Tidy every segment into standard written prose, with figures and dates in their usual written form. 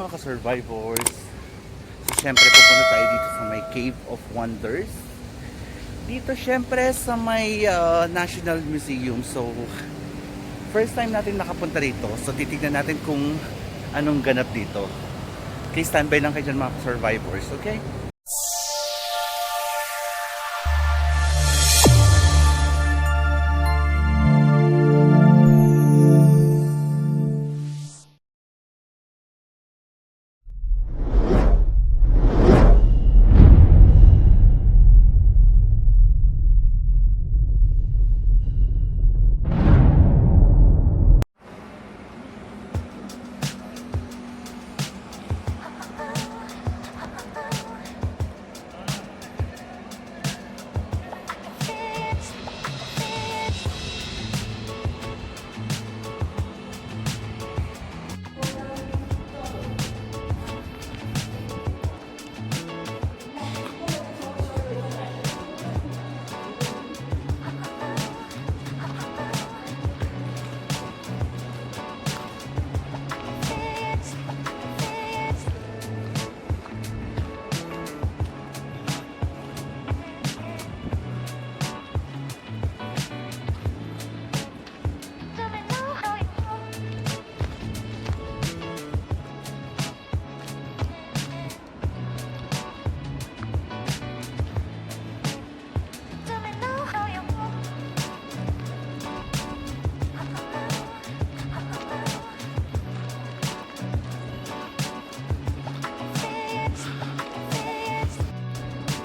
mga ka-survivors. So, syempre pupunta tayo dito sa may Cave of Wonders. Dito syempre sa may National Museum. So, first time natin nakapunta rito. So, titignan natin kung anong ganap dito. Okay, standby lang kayo dyan mga ka-survivors. Okay?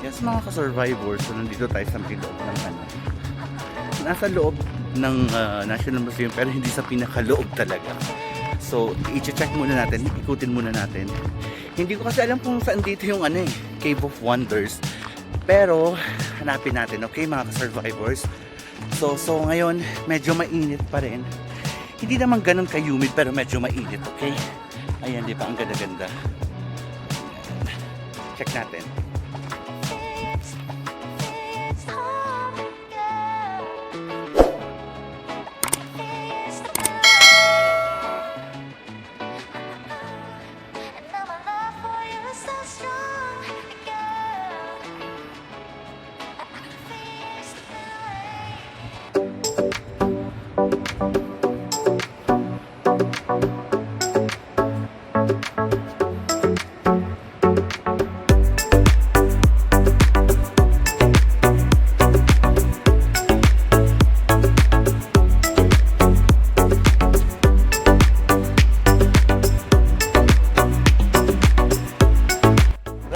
Yes, mga ka-survivors, so nandito tayo sa loob ng nasa loob ng National Museum pero hindi sa pinakaloob talaga. So, i-check muna natin, ikutin muna natin. Hindi ko kasi alam kung saan dito yung Cave of Wonders. Pero, hanapin natin, okay mga ka-survivors? So ngayon, medyo mainit pa rin. Hindi naman ganun ka-humid pero medyo mainit, okay? Ayan, di ba? Ang ganda-ganda. Check natin.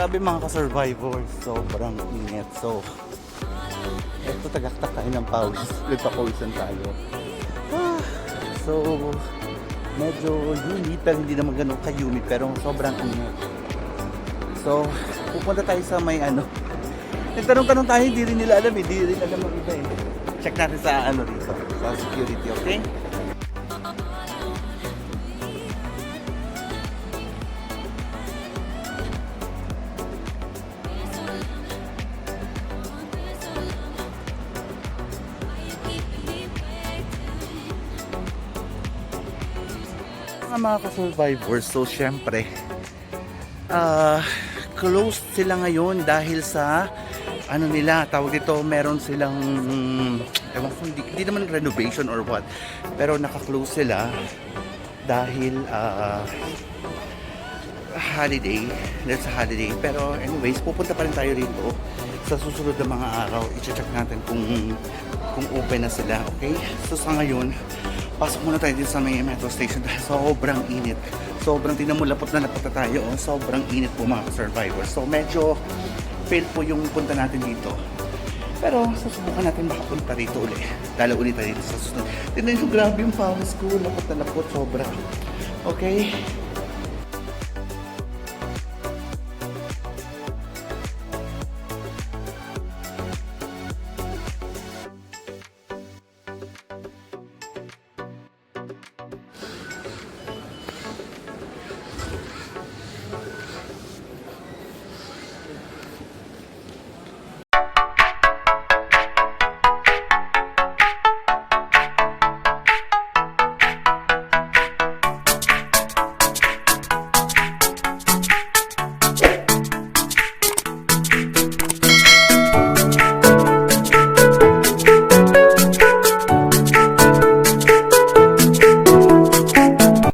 Grabe mga ka-survivors, sobrang init. So, eto tagaktak tayo ng pawis. Nagpapawisan tayo. So, medyo humid, pero hindi naman ganun ka-humid, pero sobrang init. So, pupunta tayo sa may nagtanong-tanong tayo, hindi rin nila alam hindi rin alam ang iba Check natin sa dito, sa security, okay? Mga ka-survivors, so syempre closed sila ngayon dahil sa nila, tawag dito, meron silang ewan ko, hindi naman renovation or what, pero naka-close sila dahil holiday, there's a holiday. Pero anyways, pupunta pa rin tayo rito sa susunod na mga araw. I-check natin kung open na sila, okay? So sa ngayon, pasok muna tayo dito sa may metro station dahil sobrang init. Sobrang, tingnan mo, lapot na tayo. Sobrang init po mga survivors. So medyo fail po yung punta natin dito. Pero susubukan natin makapunta rito ulit. Dala ulit tayo dito sa susunod. Tingnan nyo, grabe yung pawis ko. Lapot na lapot, sobra. Okay?